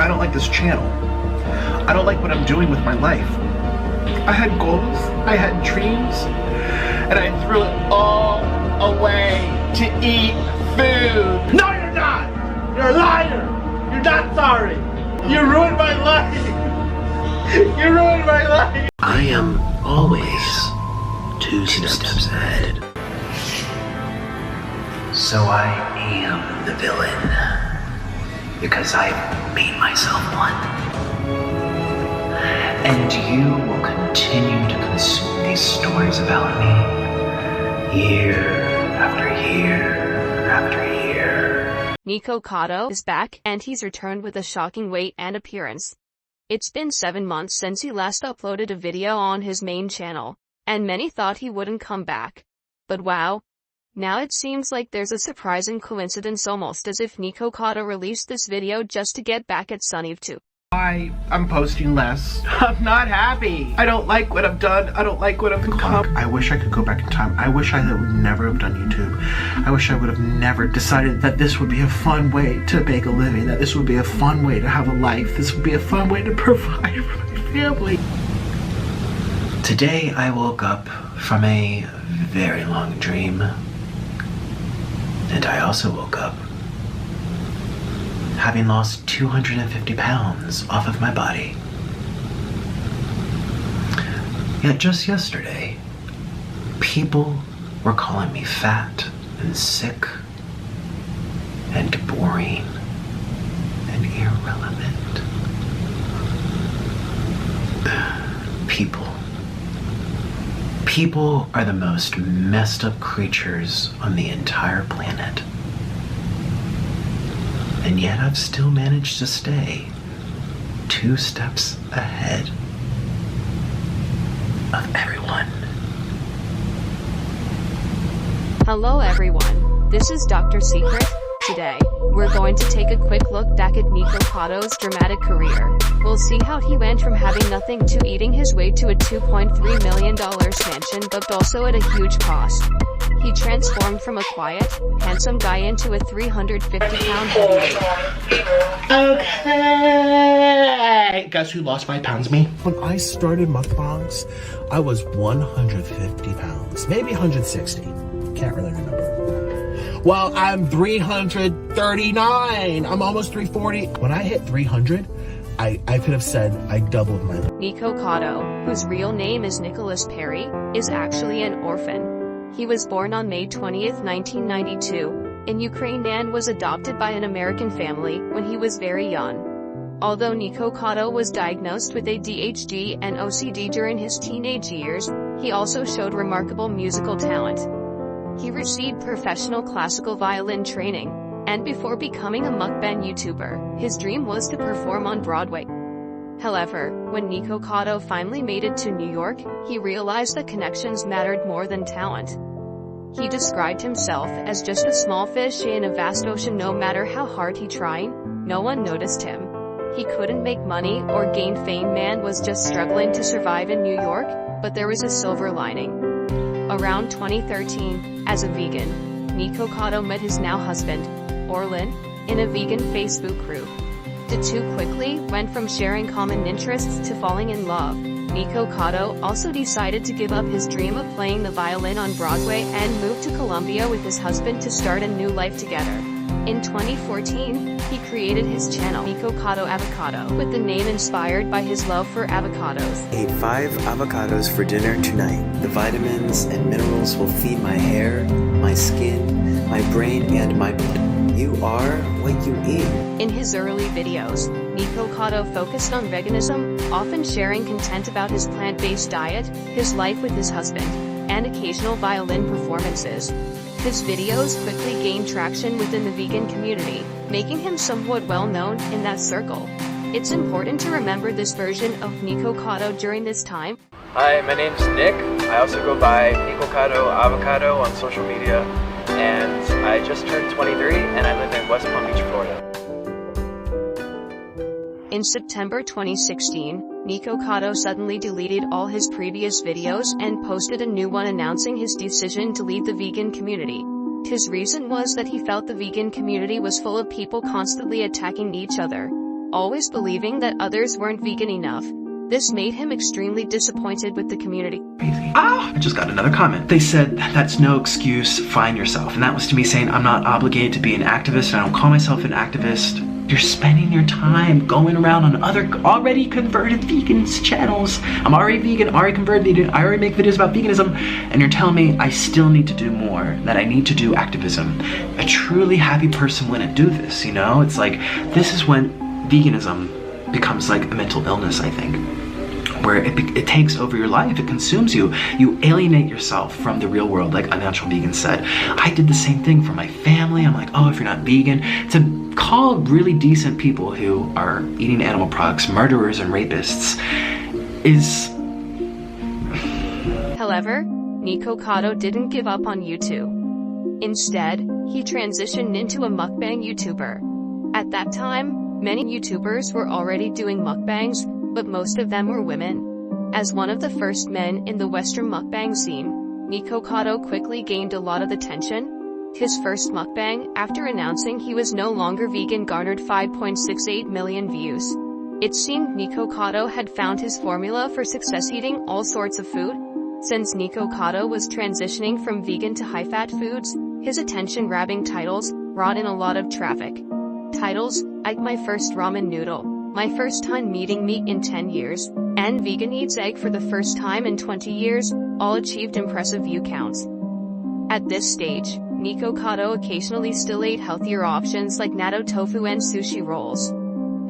I don't like this channel. I don't like what I'm doing with my life. I had goals, I had dreams, and I threw it all away to eat food. No, you're not! You're a liar! You're not sorry! You ruined my life! You ruined my life! I am always two steps ahead. So I am the villain, because I've made myself one. And you will continue to consume these stories about me, year after year after year. Nikocado is back, and he's returned with a shocking weight and appearance. It's been 7 months since he last uploaded a video on his main channel, and many thought he wouldn't come back. But wow. Now it seems like there's a surprising coincidence, almost as if Nikocado released this video just to get back at Sunnive too. I'm posting less. I'm not happy. I don't like what I've done. I don't like what I've become. I wish I could go back in time. I wish I would never have done YouTube. I wish I would have never decided that this would be a fun way to make a living, that this would be a fun way to have a life, this would be a fun way to provide for my family. Today I woke up from a very long dream. And I also woke up having lost 250 pounds off of my body. Yet just yesterday, people were calling me fat and sick and boring and irrelevant. People are the most messed up creatures on the entire planet. And yet I've still managed to stay 2 steps ahead of everyone. Hello everyone, this is Dr.Secret. Today, we're going to take a quick look back at Nikocado's dramatic career. We'll see how he went from having nothing to eating his way to a $2.3 million mansion, but also at a huge cost. He transformed from a quiet, handsome guy into a 350-pound heavyweight. Okay. Guess who lost 5 pounds? Me. When I started mukbangs, I was 150 pounds, maybe 160. Can't really remember. Well, I'm 339. I'm almost 340. When I hit 300, I could have said I doubled my life. Nikocado, whose real name is Nicholas Perry, is actually an orphan. He was born on May 20th, 1992, in Ukraine and was adopted by an American family when he was very young. Although Nikocado was diagnosed with ADHD and OCD during his teenage years, he also showed remarkable musical talent. He received professional classical violin training, and before becoming a mukbang YouTuber, his dream was to perform on Broadway. However, when Nikocado finally made it to New York, he realized that connections mattered more than talent. He described himself as just a small fish in a vast ocean. No matter how hard he tried, no one noticed him. He couldn't make money or gain fame. Man was just struggling to survive in New York, but there was a silver lining. Around 2013, as a vegan, Nikocado met his now husband, Orlin, in a vegan Facebook group. The two quickly went from sharing common interests to falling in love. Nikocado also decided to give up his dream of playing the violin on Broadway and moved to Colombia with his husband to start a new life together. In 2014, he created his channel Nikocadoavacado with the name inspired by his love for avocados. Ate 5 avocados for dinner tonight. The vitamins and minerals will feed my hair, my skin, my brain, and my blood. You are what you eat. In his early videos, Nikocado focused on veganism, often sharing content about his plant-based diet, his life with his husband, and occasional violin performances. His videos quickly gained traction within the vegan community, making him somewhat well-known in that circle. It's important to remember this version of Nikocado during this time. Hi, my name's Nick. I also go by Nikocadoavacado on social media, and I just turned 23 and I live in West Palm Beach, Florida. In September 2016, Nikocado suddenly deleted all his previous videos and posted a new one announcing his decision to leave the vegan community. His reason was that he felt the vegan community was full of people constantly attacking each other. always believing that others weren't vegan enough. This made him extremely disappointed with the community. I just got another comment. They said, that's no excuse, find yourself. And that was to me saying, I'm not obligated to be an activist, and I don't call myself an activist. You're spending your time going around on other already converted vegans channels. I'm already vegan, already converted vegan, I already make videos about veganism, and you're telling me I still need to do more, that I need to do activism. A truly happy person wouldn't do this, you know? It's like, this is when veganism becomes like a mental illness, I think, where it takes over your life, it consumes you. You alienate yourself from the real world, like Unnatural Vegan said. I did the same thing for my family. I'm like, oh, if you're not vegan, to call really decent people who are eating animal products murderers and rapists is... However, Nikocado didn't give up on YouTube. Instead, he transitioned into a mukbang YouTuber. At that time, many YouTubers were already doing mukbangs, but most of them were women. As one of the first men in the Western mukbang scene, Nikocado quickly gained a lot of attention. His first mukbang, after announcing he was no longer vegan, garnered 5.68 million views. It seemed Nikocado had found his formula for success eating all sorts of food. Since Nikocado was transitioning from vegan to high-fat foods, his attention-grabbing titles brought in a lot of traffic. Titles like My First Ramen Noodle, My First Time Eating Meat in 10 Years, and Vegan Eats Egg for the First Time in 20 Years, all achieved impressive view counts. At this stage, Nikocado occasionally still ate healthier options like natto tofu and sushi rolls.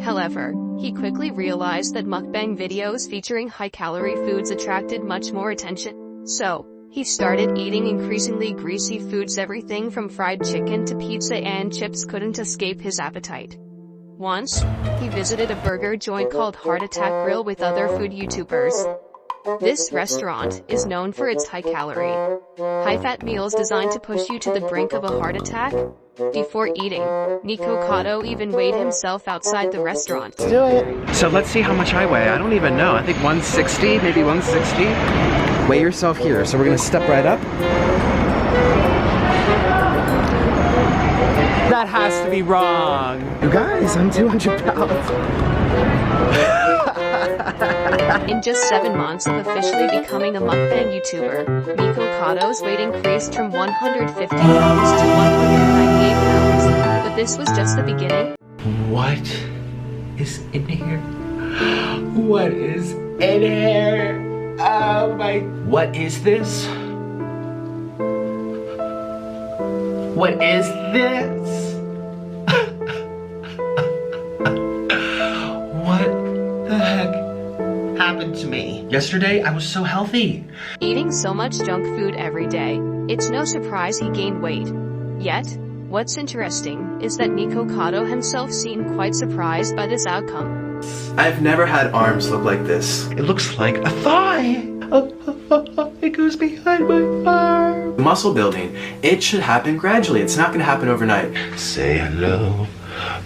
However, he quickly realized that mukbang videos featuring high-calorie foods attracted much more attention. So, he started eating increasingly greasy foods. Everything from fried chicken to pizza and chips couldn't escape his appetite. Once, he visited a burger joint called Heart Attack Grill with other food YouTubers. This restaurant is known for its high-calorie, high-fat meals designed to push you to the brink of a heart attack. Before eating, Nikocado even weighed himself outside the restaurant. Let's do it. So let's see how much I weigh. I don't even know. I think 160, maybe 160. Weigh yourself here. So we're gonna step right up. That has to be wrong. You guys, I'm 200 pounds. In just 7 months of officially becoming a mukbang YouTuber, Nikocado's weight increased from 150 pounds to 198 pounds. But this was just the beginning. What is in here? What is in here? Oh my... What is this? What is this? What the heck happened to me? Yesterday, I was so healthy. Eating so much junk food every day, it's no surprise he gained weight. Yet, what's interesting is that Nikocado himself seemed quite surprised by this outcome. I've never had arms look like this. It looks like a thigh. It goes behind my arm. Muscle building, it should happen gradually. It's not going to happen overnight. Say hello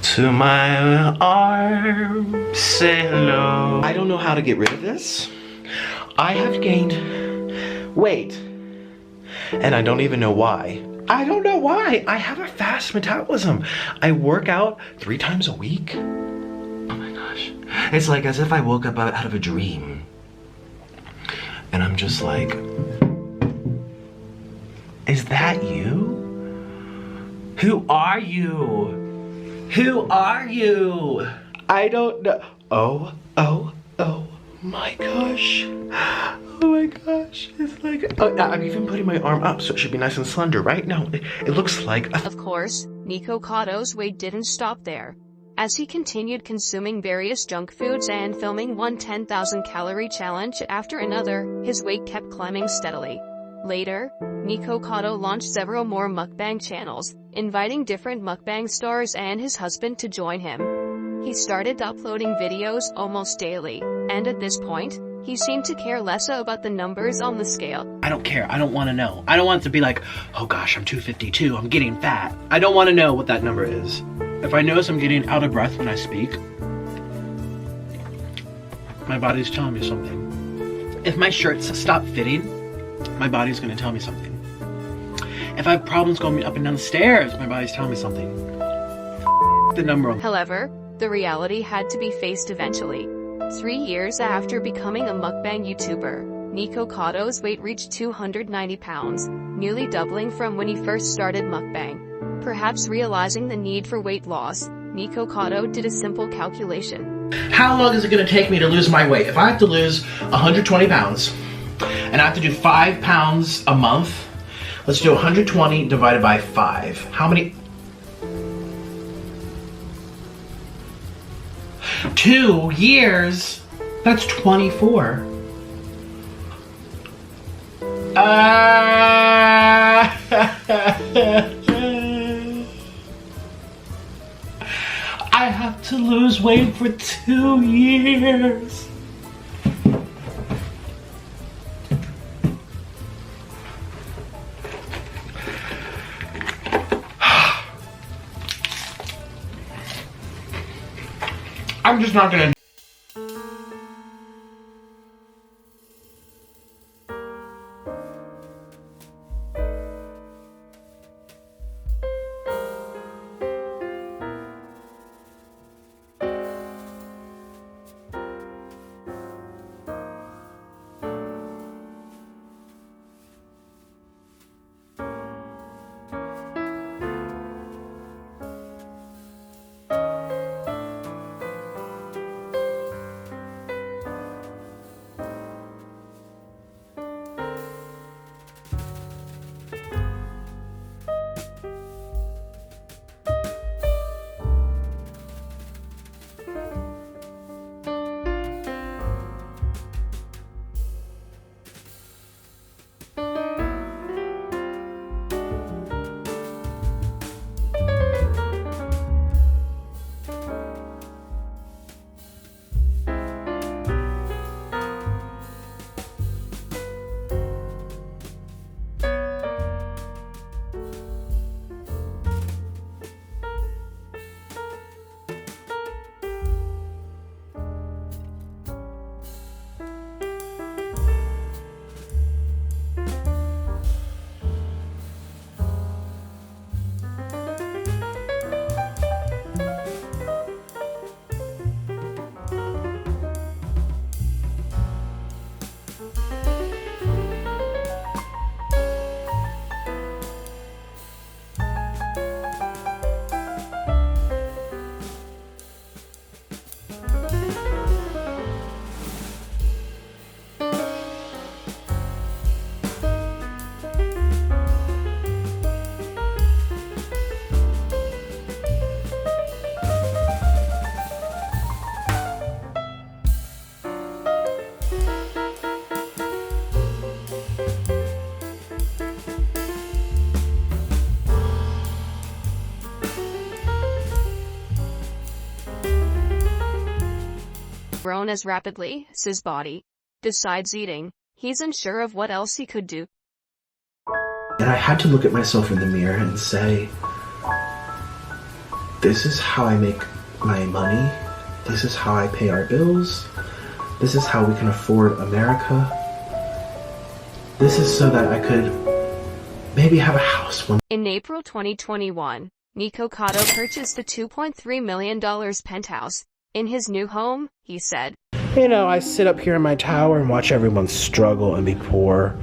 to my arm. Say hello. I don't know how to get rid of this. I have gained weight, and I don't even know why. I don't know why. I have a fast metabolism. I work out 3 times a week. Oh my gosh. It's like as if I woke up out of a dream. And I'm just like, is that you? Who are you? Who are you? I don't know. Oh my gosh. Oh my gosh. It's like, oh, I'm even putting my arm up so it should be nice and slender, right? No, it looks like a... Of course, Nikocado's weight didn't stop there. As he continued consuming various junk foods and filming one 10,000 calorie challenge after another, his weight kept climbing steadily. Later, Nikocado launched several more mukbang channels, inviting different mukbang stars and his husband to join him. He started uploading videos almost daily, and at this point, he seemed to care less about the numbers on the scale. I don't care. I don't want to know. I don't want it to be like, oh gosh, I'm 252. I'm getting fat. I don't want to know what that number is. If I notice I'm getting out of breath when I speak, my body's telling me something. If my shirts stop fitting, my body's going to tell me something. If I have problems going up and down the stairs, my body's telling me something. The number. However, The reality had to be faced eventually. 3 years after becoming a mukbang YouTuber, Nikocado's weight reached 290 pounds, nearly doubling from when he first started mukbang. Perhaps realizing the need for weight loss, Nikocado did a simple calculation. How long is it going to take me to lose my weight? If I have to lose 120 pounds, and I have to do 5 pounds a month, let's do 120 divided by 5. How many? 2 years? That's 24. I have to lose weight for 2 years. I'm just not gonna. Grown as rapidly as his body decides eating, he's unsure of what else he could do. And I had to look at myself in the mirror and say, this is how I make my money. This is how I pay our bills. This is how we can afford America. This is so that I could maybe have a house one. In April 2021, Nikocado purchased the $2.3 million penthouse. In his new home, he said, You know, I sit up here in my tower and watch everyone struggle and be poor.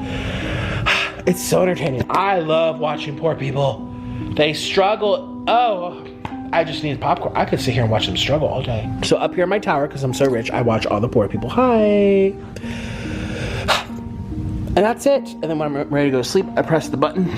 It's so entertaining. I love watching poor people. They struggle. Oh, I just need popcorn. I could sit here and watch them struggle all day. So up here in my tower, because I'm so rich, I watch all the poor people. Hi. And that's it. And then when I'm ready to go to sleep, I press the button.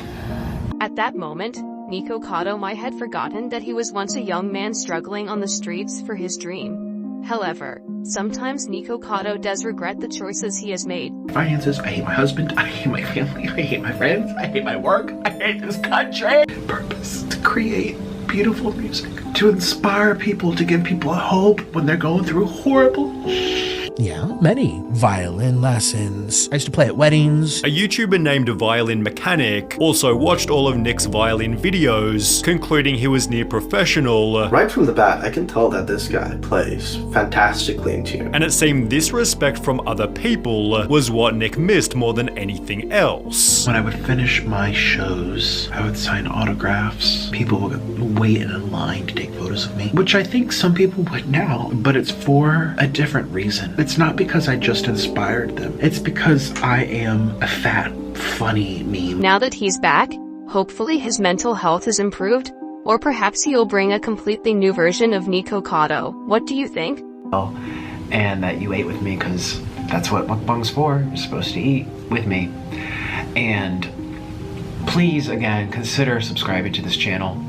At that moment, Nikocado might have forgotten that he was once a young man struggling on the streets for his dream. However, sometimes Nikocado does regret the choices he has made. Finances, I hate my husband, I hate my family, I hate my friends, I hate my work, I hate this country. Purpose to create beautiful music, to inspire people, to give people hope when they're going through horrible shit. many violin lessons. I used to play at weddings. A YouTuber named Violin Mechanic also watched all of Nick's violin videos, concluding he was near professional. Right from the bat, I can tell that this guy plays fantastically in tune. And it seemed this respect from other people was what Nick missed more than anything else. When I would finish my shows, I would sign autographs. People would wait in a line to take photos of me, which I think some people would now, but it's for a different reason. It's not because I just inspired them. It's because I am a fat, funny meme. Now that he's back, hopefully his mental health has improved, or perhaps he'll bring a completely new version of Nikocado. What do you think? And that you ate with me because that's what mukbang's for. You're supposed to eat with me. And please, again, consider subscribing to this channel.